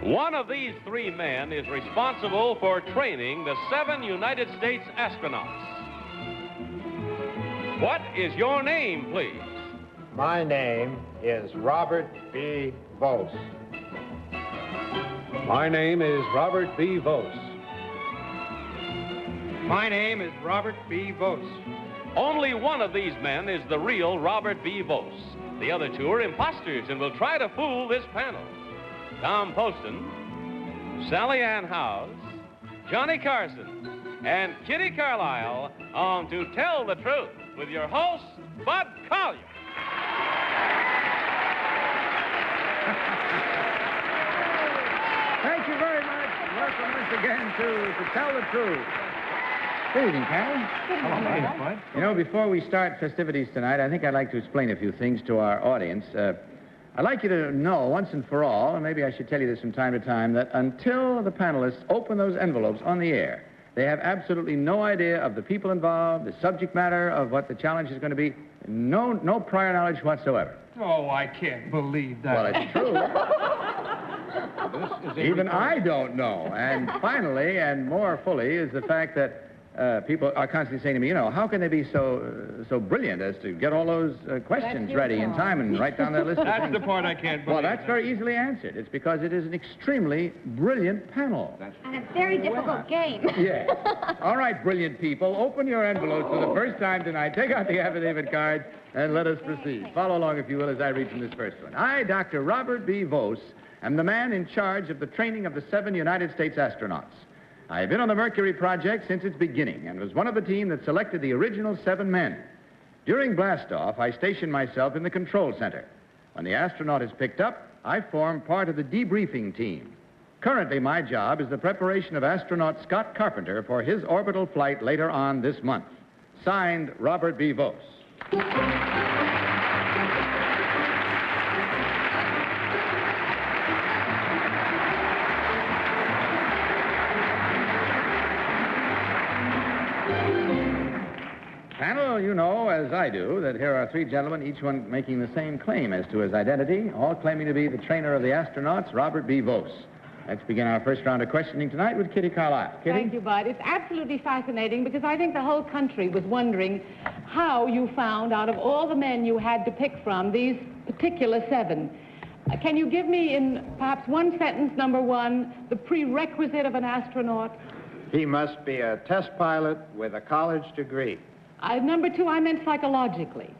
One of these three men is responsible for training the 7 United States astronauts. What is your name, please? My name is Robert B. Vose. My name is Robert B. Vose. My name is Robert B. Vose. Only one of these men is the real Robert B. Vose. The other two are imposters and will try to fool this panel. Tom Poston, Sally Ann Howes, Johnny Carson, and Kitty Carlisle on To Tell the Truth with your host, Bud Collier. Thank you very much. Welcome once again to Tell the Truth. Good evening, Carol. Hello, Bud. You know, before we start festivities tonight, I think I'd like to explain a few things to our audience. I'd like you to know once and for all, and maybe I should tell you this from time to time, that until the panelists open those envelopes on the air, they have absolutely no idea of the people involved, the subject matter of what the challenge is going to be. No prior knowledge whatsoever. Oh, I can't believe that. Well, it's true. Even I don't know. And finally, and more fully, is the fact that people are constantly saying to me, you know, how can they be so brilliant as to get all those questions ready in time and write down that list of That's things? the part I can't believe. Well, that's very easily answered. It's because it is an extremely brilliant panel. And a very difficult game. Yes. All right, brilliant people, open your envelopes for the first time tonight. Take out the affidavit cards and let us proceed. Follow along, if you will, as I read from this first one. I, Dr. Robert B. Vose, am the man in charge of the training of the 7 United States astronauts. I have been on the Mercury project since its beginning and was one of the team that selected the original 7 men. During blastoff, I stationed myself in the control center. When the astronaut is picked up, I form part of the debriefing team. Currently, my job is the preparation of astronaut Scott Carpenter for his orbital flight later on this month. Signed, Robert B. Vose. Panel, you know, as I do, that here are 3 gentlemen, each one making the same claim as to his identity, all claiming to be the trainer of the astronauts, Robert B. Vose. Let's begin our first round of questioning tonight with Kitty Carlisle. Kitty? Thank you, Bud. It's absolutely fascinating because I think the whole country was wondering how you found, out of all the men you had to pick from, these particular 7. Can you give me, in perhaps one sentence, number 1, the prerequisite of an astronaut? He must be a test pilot with a college degree. Number 2, I meant psychologically.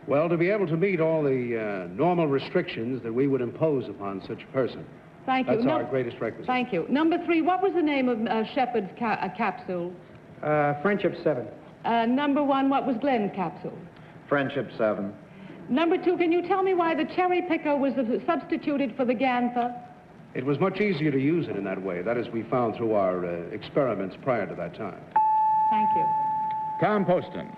Well, to be able to meet all the normal restrictions that we would impose upon such a person. Thank you. That's our greatest requisite. Thank you. Number 3, what was the name of Shepard's capsule? Friendship 7. Number 1, what was Glenn's capsule? Friendship 7. Number 2, can you tell me why the cherry picker was substituted for the Ganther? It was much easier to use it in that way. That is, we found through our experiments prior to that time. Thank you. Tom Poston.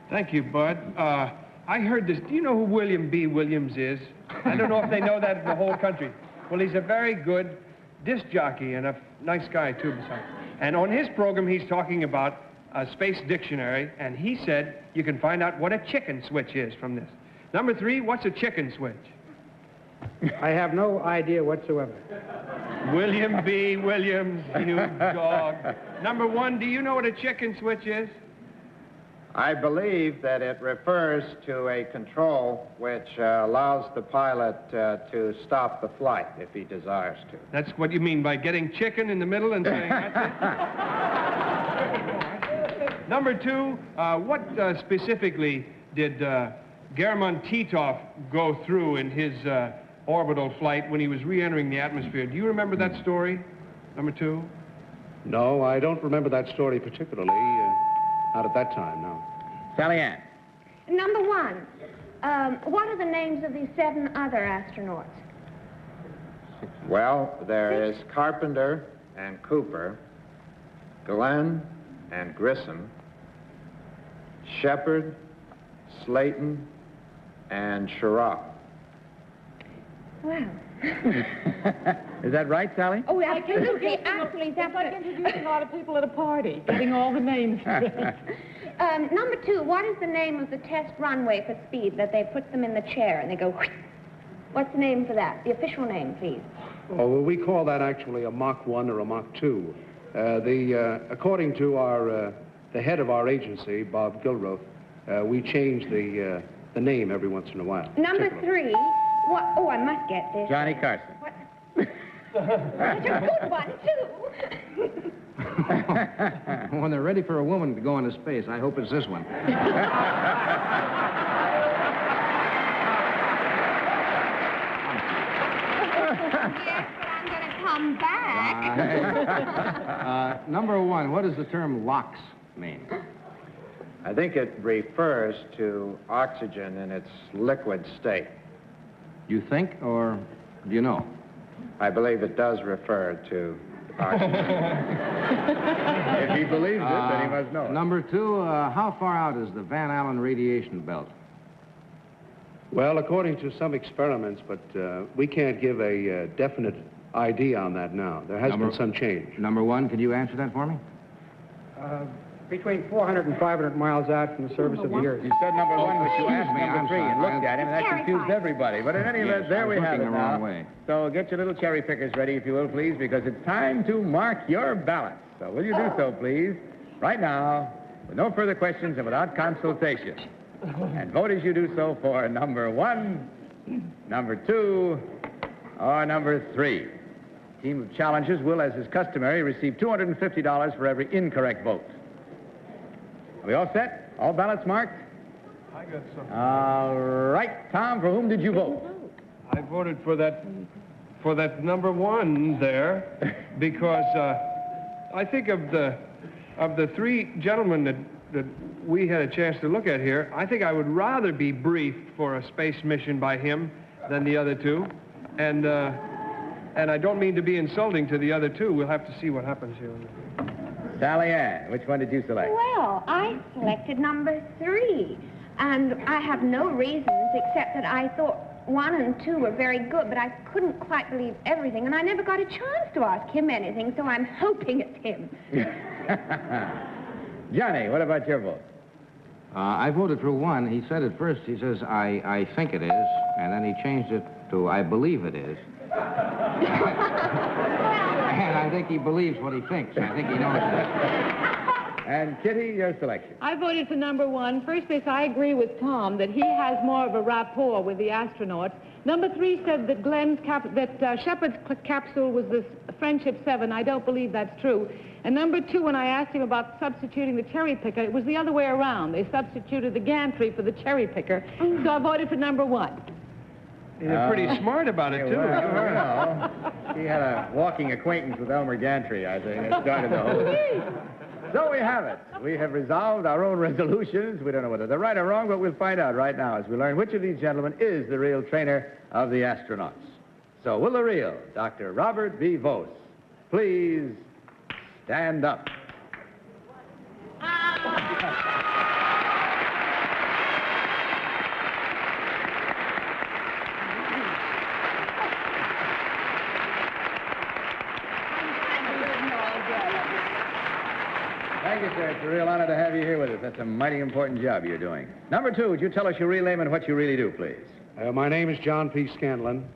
Thank you, Bud. I heard this. Do you know who William B. Williams is? I don't know if they know that in the whole country. Well, he's a very good disc jockey and a nice guy, too, besides. And on his program, he's talking about a space dictionary, and he said you can find out what a chicken switch is from this. Number 3, what's a chicken switch? I have no idea whatsoever. William B. Williams, you dog. Number 1, do you know what a chicken switch is? I believe that it refers to a control which allows the pilot to stop the flight if he desires to. That's what you mean by getting chicken in the middle and saying that's it? Number 2, what specifically did German Titov go through in his orbital flight when he was re-entering the atmosphere? Do you remember that story, number 2? No, I don't remember that story particularly. Not at that time, no. Sally Ann. Number 1, what are the names of these 7 other astronauts? Well, there is Carpenter and Cooper, Glenn and Grissom, Shepard, Slayton, and Schirra. Wow. Is that right, Sally? Oh, absolutely, absolutely. It's like introducing a lot of people at a party, getting all the names straight. Number 2, what is the name of the test runway for speed that they put them in the chair and they go, whoosh? What's the name for that? The official name, please. Oh, well, we call that actually a Mach 1 or a Mach 2. According to the head of our agency, Bob Gilroth, we change the name every once in a while. Number 3. What? Oh, I must get this. Johnny Carson. What? That's a good one, too. When they're ready for a woman to go into space, I hope it's this one. Yes, but I'm going to come back. Number 1, what does the term LOX mean? I think it refers to oxygen in its liquid state. You think, or do you know? I believe it does refer to oxygen. If he believes it, then he must know. Number 2, how far out is the Van Allen radiation belt? Well, according to some experiments, but we can't give a definite idea on that now. There has been some change. Number 1, could you answer that for me? Between 400 and 500 miles out from the surface of the Earth. You said number 1, but you asked me, number I'm 3 sorry. and looked at him, and that confused everybody. But in any event, there we have it the now. wrong way. So get your little cherry pickers ready, if you will, please, because it's time to mark your ballots. So will you do so, please, right now, with no further questions and without consultation. And vote as you do so for number 1, number 2, or number 3. Team of challengers will, as is customary, receive $250 for every incorrect vote. Are we all set? All ballots marked? I got some. All right. Tom, for whom did you vote? I voted for that number 1 there because I think of the 3 gentlemen that we had a chance to look at here, I think I would rather be briefed for a space mission by him than the other 2. And I don't mean to be insulting to the other 2. We'll have to see what happens here. Sally Ann, which one did you select? Well, I selected number 3. And I have no reasons except that I thought 1 and 2 were very good, but I couldn't quite believe everything, and I never got a chance to ask him anything, so I'm hoping it's him. Johnny, what about your vote? I voted for 1. He said at first, he says, I think it is, and then he changed it to I believe it is. And I think he believes what he thinks. I think he knows that. And Kitty, your selection. I voted for number 1. First base, I agree with Tom that he has more of a rapport with the astronauts. Number 3 said that Shepard's capsule was this Friendship 7. I don't believe that's true. And number 2, when I asked him about substituting the cherry picker, it was the other way around. They substituted the gantry for the cherry picker. So I voted for number 1. You're pretty smart about it, too. Well, he had a walking acquaintance with Elmer Gantry, I think. It started the whole thing. So we have it. We have resolved our own resolutions. We don't know whether they're right or wrong, but we'll find out right now as we learn which of these gentlemen is the real trainer of the astronauts. So will the real Dr. Robert B. Vose please stand up? Thank you, sir. It's a real honor to have you here with us. That's a mighty important job you're doing. Number 2, would you tell us your real name and what you really do, please? My name is John P. Scanlon.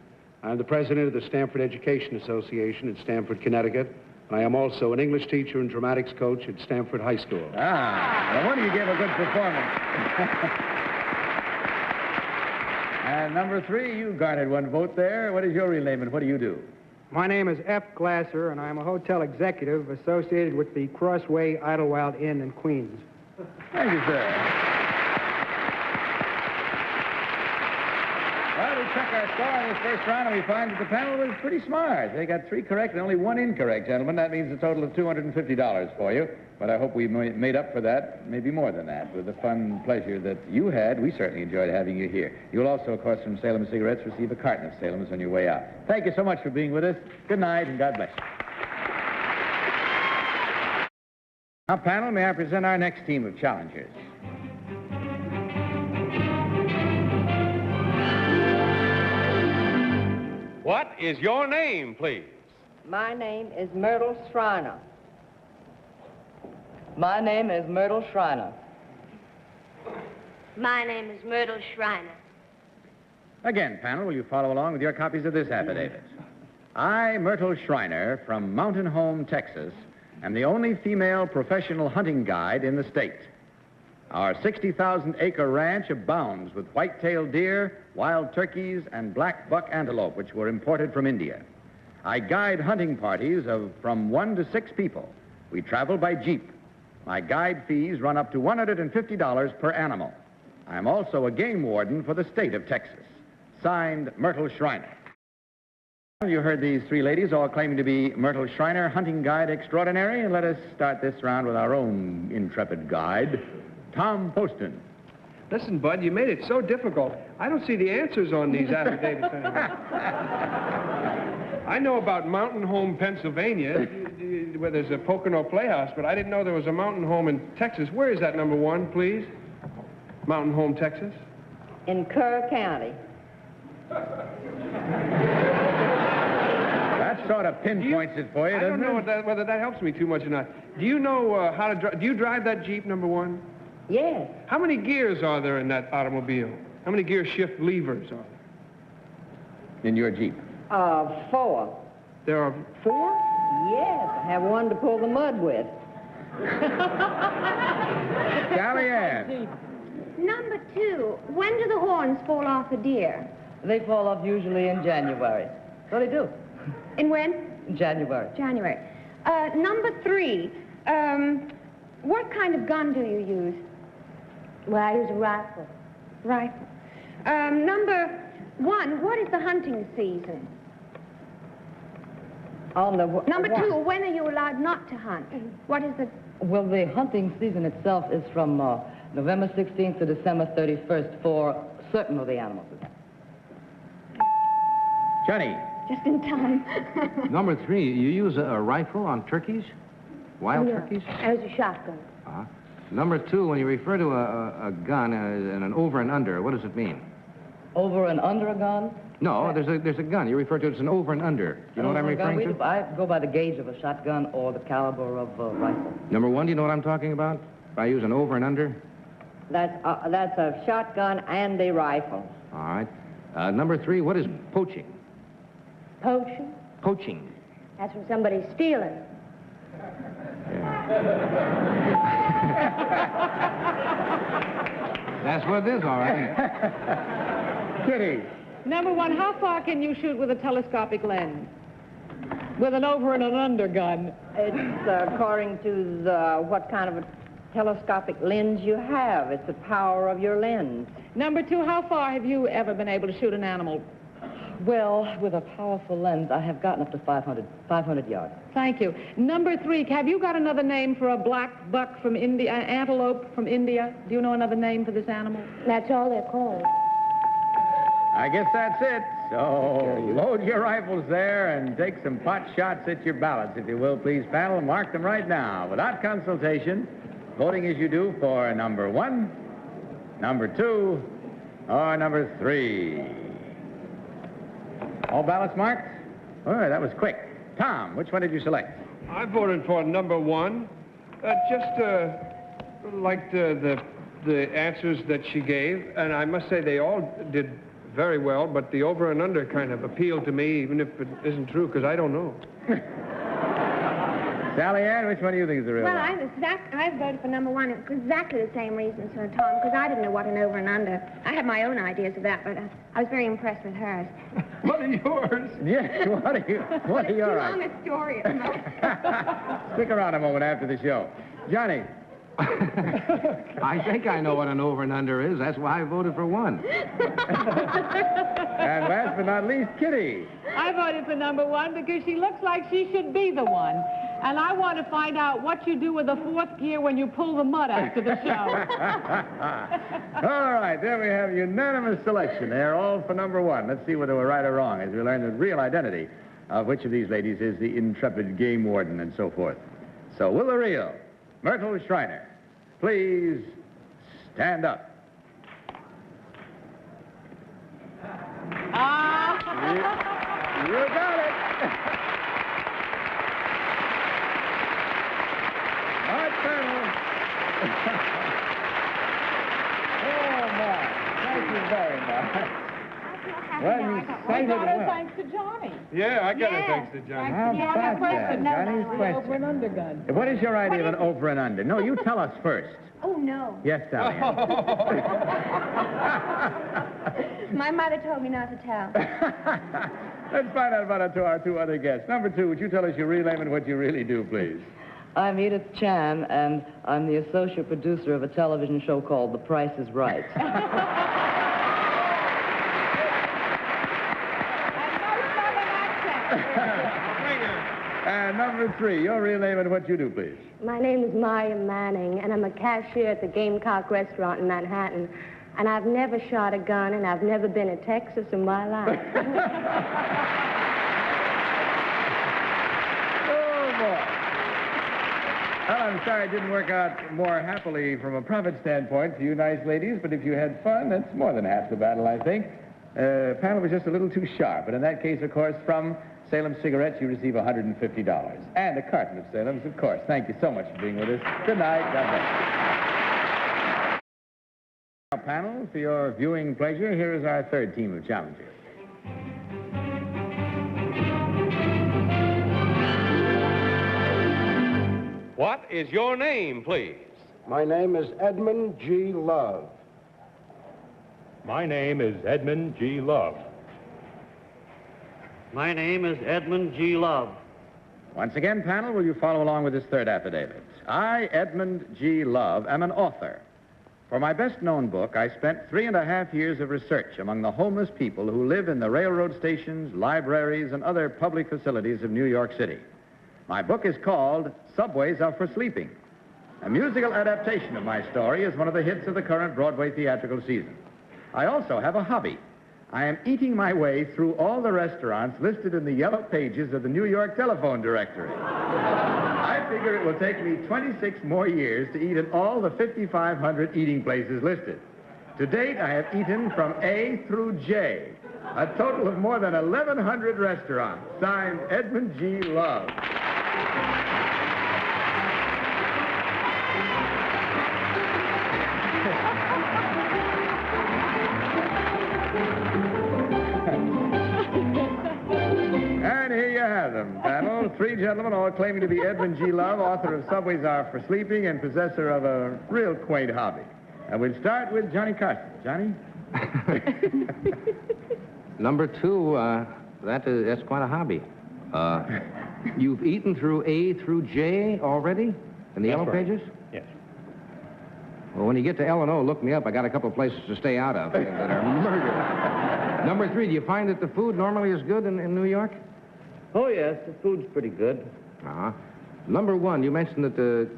I'm the president of the Stanford Education Association in Stamford, Connecticut. I am also an English teacher and dramatics coach at Stanford High School. No wonder you gave a good performance. And number 3, you garnered 1 vote there. What is your real name and what do you do? My name is F. Glasser, and I'm a hotel executive associated with the Crossway Idlewild Inn in Queens. Thank you, sir. Well, we check our score in this first round, and we find that the panel was pretty smart. They got 3 correct and only 1 incorrect, gentlemen. That means a total of $250 for you. But I hope we made up for that, maybe more than that, with the fun and pleasure that you had. We certainly enjoyed having you here. You'll also, of course, from Salem Cigarettes, receive a carton of Salem's on your way out. Thank you so much for being with us. Good night, and God bless you. Now, panel, may I present our next team of challengers? What is your name, please? My name is Myrtle Shriner. My name is Myrtle Shriner. My name is Myrtle Shriner. Again, panel, will you follow along with your copies of this affidavit? I, Myrtle Shriner, from Mountain Home, Texas, am the only female professional hunting guide in the state. Our 60,000-acre ranch abounds with white-tailed deer, wild turkeys, and black buck antelope, which were imported from India. I guide hunting parties of from 1 to 6 people. We travel by jeep. My guide fees run up to $150 per animal. I am also a game warden for the state of Texas. Signed, Myrtle Shriner. You heard these 3 ladies all claiming to be Myrtle Shriner, hunting guide extraordinary, and let us start this round with our own intrepid guide, Tom Poston. Listen, Bud, you made it so difficult. I don't see the answers on these affidavits anymore. I know about Mountain Home, Pennsylvania, where there's a Pocono Playhouse, but I didn't know there was a Mountain Home in Texas. Where is that, number 1, please? Mountain Home, Texas? In Kerr County. That sort of pinpoints it for you, doesn't it? I don't know whether that helps me too much or not. Do you know how to drive? Do you drive that Jeep, number 1? Yes. How many gears are there in that automobile? How many gear shift levers are there? In your Jeep? 4. There are 4? Yes, I have one to pull the mud with. Sally Ann. Number 2, when do the horns fall off a deer? They fall off usually in January. So they do. In when? In January. January. Number 3, what kind of gun do you use? Well, I use a rifle. Rifle. Number 1, what is the hunting season? Number 2, when are you allowed not to hunt? What is the... Well, the hunting season itself is from November 16th to December 31st for certain of the animals. Johnny. Just in time. Number 3, you use a rifle on turkeys? Wild turkeys? I use a shotgun. Uh-huh. Number 2, when you refer to a gun and an over and under, what does it mean? Over and under a gun? No, there's a gun. You refer to it as an over and under. Do you know what I'm referring to? I go by the gauge of a shotgun or the caliber of a rifle. Number 1, do you know what I'm talking about? If I use an over and under? That's a shotgun and a rifle. All right. Number 3, what is poaching? Poaching? Poaching. That's when somebody's stealing. That's what it is, all right. Kitty. Number 1, how far can you shoot with a telescopic lens? With an over and an under gun? It's according to what kind of a telescopic lens you have. It's the power of your lens. Number 2, how far have you ever been able to shoot an animal? Well, with a powerful lens, I have gotten up to 500 yards. Thank you. Number 3, have you got another name for a black buck from India, antelope from India? Do you know another name for this animal? That's all they're called. I guess that's it. So load your rifles there and take some pot shots at your ballots, if you will, please, panel. Mark them right now, without consultation, voting as you do for number 1, number 2, or number 3. All ballots marked? Oh, that was quick. Tom, which one did you select? I voted for number 1. Just liked the answers that she gave, and I must say they all did very well, but the over and under kind of appealed to me, even if it isn't true, because I don't know. Sally Ann, which one do you think is the real Well, one? I voted for number 1. It's exactly the same reasons for Tom, because I didn't know what an over and under. I had my own ideas of that, but I was very impressed with hers. What are yours? Yes, what are your It's too long a story at the moment. Stick around a moment after the show. Johnny. I think I know what an over and under is. That's why I voted for 1. And last but not least, Kitty. I voted for number 1 because she looks like she should be the one. And I want to find out what you do with the 4th gear when you pull the mud after the show. All right, there we have unanimous selection. They're all for number 1. Let's see whether we're right or wrong as we learn the real identity of which of these ladies is the intrepid game warden and so forth. So will the real Myrtle Shriner please stand up? You got it. All right, Colonel. Oh, my. Thank you very much. Well, you cited it well. Thanks to Johnny. Yeah, I got it thanks to Johnny. How about that? Johnny's question. Over and under gun. What is your idea of an over and under? No, you tell us first. Oh, no. Yes, Sally. My mother told me not to tell. Let's find out about our two other guests. Number 2, would you tell us your real name and what you really do, please? I'm Edith Chan, and I'm the associate producer of a television show called The Price is Right. And number 3, your real name and what you do, please. My name is Maria Manning, and I'm a cashier at the Gamecock restaurant in Manhattan. And I've never shot a gun, and I've never been to Texas in my life. Oh, boy. Well, I'm sorry it didn't work out more happily from a profit standpoint for you nice ladies, but if you had fun, that's more than half the battle, I think. Panel was just a little too sharp, but in that case, of course, from Salem Cigarettes, you receive $150. And a carton of Salem's, of course. Thank you so much for being with us. Good night. God bless. Now, panel, for your viewing pleasure, here is our third team of challengers. What is your name, please? My name is Edmund G Love. My name is Edmund G Love. My name is Edmund G Love. Once again, panel, will you follow along with this third affidavit? I, Edmund G Love, am an author. For my best-known book, I spent 3.5 years of research among the homeless people who live in the railroad stations, libraries, and other public facilities of New York City. My book is called Subways Are for Sleeping. A musical adaptation of my story is one of the hits of the current Broadway theatrical season. I also have a hobby. I am eating my way through all the restaurants listed in the yellow pages of the New York telephone directory. I figure it will take me 26 more years to eat in all the 5,500 eating places listed. To date, I have eaten from A through J, a total of more than 1,100 restaurants. Signed, Edmund G Love. And here you have them, panel. 3 gentlemen, all claiming to be Edmund G Love, author of Subways Are for Sleeping and possessor of a real quaint hobby. And we'll start with Johnny Carson. Johnny? Number 2, that's quite a hobby. You've eaten through A through J already in the yellow pages? Yes. Well, when you get to L and O, look me up. I got a couple of places to stay out of that are murder. Number 3, do you find that the food normally is good in New York? Oh, yes, the food's pretty good. Uh-huh. Number 1, you mentioned that the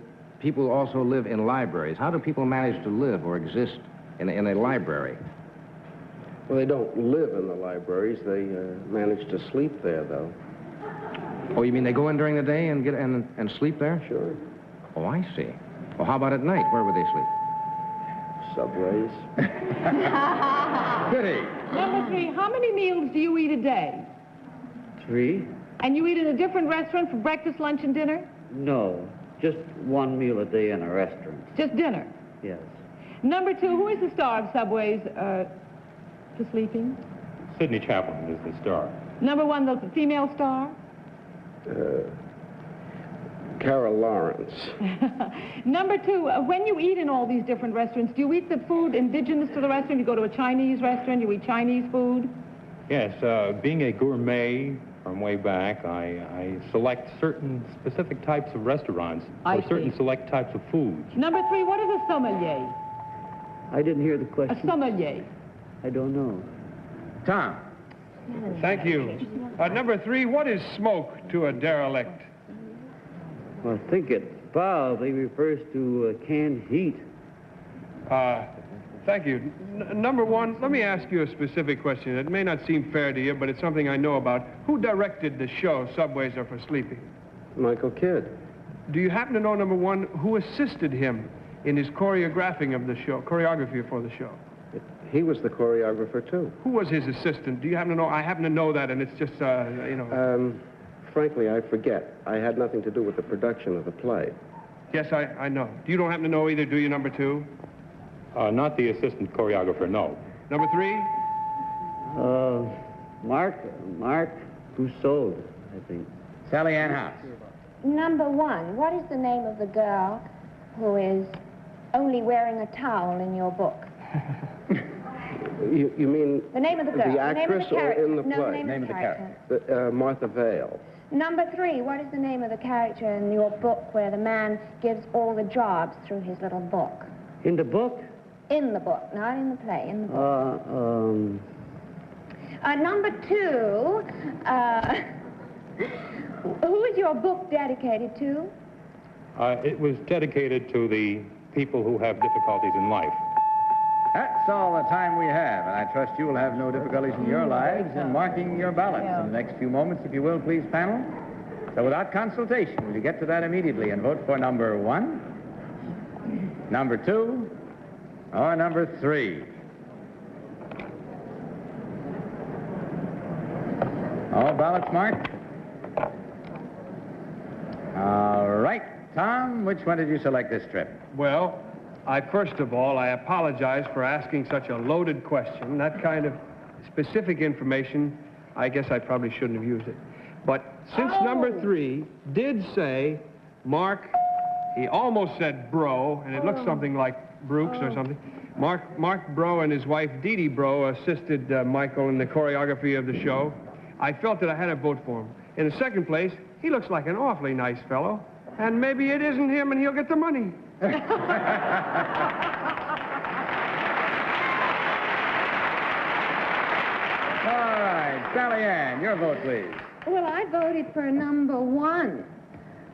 people also live in libraries. How do people manage to live or exist in a library? Well, they don't live in the libraries. They manage to sleep there, though. Oh, you mean they go in during the day and and sleep there? Sure. Oh, I see. Well, how about at night? Where would they sleep? Subways. Goody. Number 3, how many meals do you eat a day? 3? And you eat in a different restaurant for breakfast, lunch, and dinner? No, just 1 meal a day in a restaurant. Just dinner? Yes. Number 2, who is the star of Subways for Sleeping? Sidney Chaplin is the star. Number 1, the female star? Carol Lawrence. Number 2, when you eat in all these different restaurants, do you eat the food indigenous to the restaurant? You go to a Chinese restaurant, you eat Chinese food? Yes, being a gourmet from way back, I select certain specific types of restaurants for certain select types of foods. Number 3, what is a sommelier? I didn't hear the question. A sommelier. I don't know. Tom. Thank you. Number 3, what is smoke to a derelict? Well, I think it probably refers to canned heat. Thank you. Number 1, let me ask you a specific question. It may not seem fair to you, but it's something I know about. Who directed the show, Subways Are for Sleeping? Michael Kidd. Do you happen to know, number 1, who assisted him in his choreography for the show? He was the choreographer, too. Who was his assistant? Do you happen to know? I happen to know that, and it's just, Frankly, I forget. I had nothing to do with the production of the play. Yes, I know. You don't happen to know either, do you, number 2? Not the assistant choreographer, no. Number 3? Mark Tussaud, I think. Sally Ann House. Number 1, what is the name of the girl who is only wearing a towel in your book? You mean the name of the girl? The actress the name of the or in the no, play? the name of the character. Martha Vale. Number 3, what is the name of the character in your book where the man gives all the jobs through his little book? In the book? In the book, not in the play, in the book. Number 2, who is your book dedicated to? It was dedicated to the people who have difficulties in life. That's all the time we have, and I trust you will have no difficulties in your lives in marking your ballots in the next few moments, if you will, please, panel. So without consultation, will you get to that immediately and vote for number 1, number 2, or number 3? All ballots marked? All right. Tom, which one did you select this trip? Well, first of all, I apologize for asking such a loaded question. That kind of specific information, I guess I probably shouldn't have used it. But since number 3 did say Mark, he almost said Bro, and it looks something like Brooks or something. Mark Bro and his wife Dee Dee Bro assisted Michael in the choreography of the show. I felt that I had to vote for him. In the second place, he looks like an awfully nice fellow, and maybe it isn't him and he'll get the money. All right, Sally Ann, your vote, please. Well, I voted for number 1.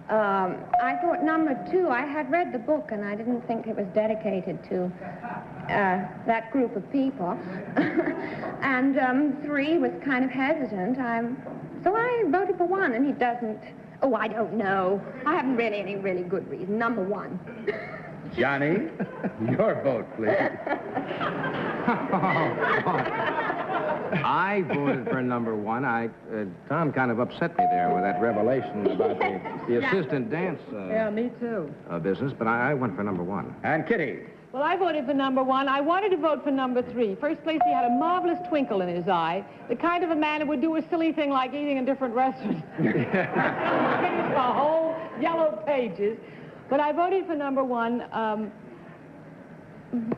I thought number 2, I had read the book and I didn't think it was dedicated to that group of people. And 3 was kind of hesitant. So I voted for 1, and he doesn't... Oh, I don't know. I haven't really any really good reason. Number 1. Johnny, your vote, please. I voted for number 1. Tom kind of upset me there with that revelation about the assistant dance yeah, me too. Business, but I went for number 1. And Kitty. Well, I voted for number 1. I wanted to vote for number 3. First place, he had a marvelous twinkle in his eye. The kind of a man who would do a silly thing like eating in different restaurants. Finish the whole yellow pages. But I voted for number 1.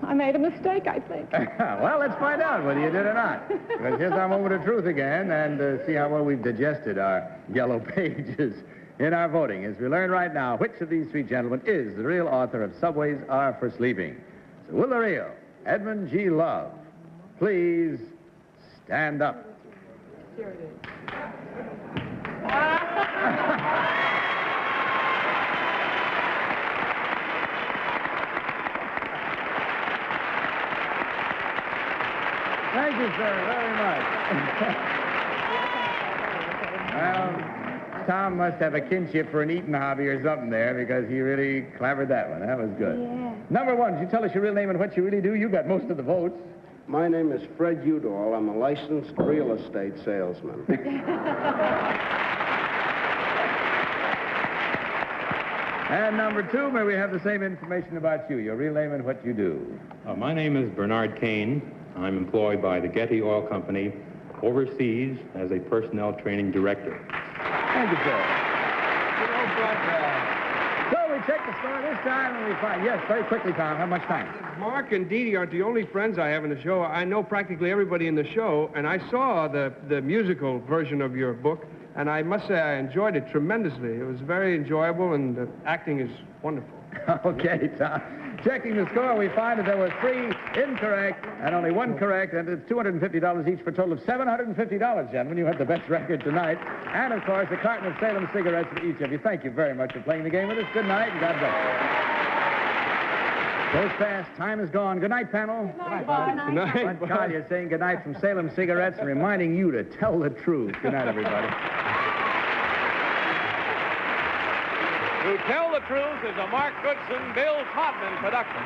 I made a mistake, I think. Well, let's find out whether you did or not. Because here's our moment of truth again, and see how well we've digested our yellow pages in our voting. As we learn right now, which of these 3 gentlemen is the real author of Subways Are for Sleeping? So will the real Edmund G Love please stand up? Here it is. Thank you, sir, very much. Well, Tom must have a kinship for an eating hobby or something there, because he really clevered that one. That was good. Yeah. Number 1, did you tell us your real name and what you really do? You got most of the votes. My name is Fred Udall. I'm a licensed real estate salesman. And number 2, may we have the same information about you, your real name and what you do? My name is Bernard Kane. I'm employed by the Getty Oil Company overseas as a personnel training director. Thank you, sir. So we check the score this time and we find... Yes, very quickly, Tom. How much time? Mark and Dee Dee aren't the only friends I have in the show. I know practically everybody in the show, and I saw the musical version of your book, and I must say I enjoyed it tremendously. It was very enjoyable, and the acting is wonderful. Okay, Tom. Checking the score, we find that there were 3 incorrect and only 1 correct, and it's $250 each for a total of $750, gentlemen. You had the best record tonight. And, of course, a carton of Salem cigarettes for each of you. Thank you very much for playing the game with us. Good night, and God bless you. Goes fast. Time is gone. Good night, panel. Good night, Bob. Good night, Bud Collier saying good night from Salem Cigarettes and reminding you to tell the truth. Good night, everybody. To Tell the Truth is a Mark Goodson, Bill Todman production.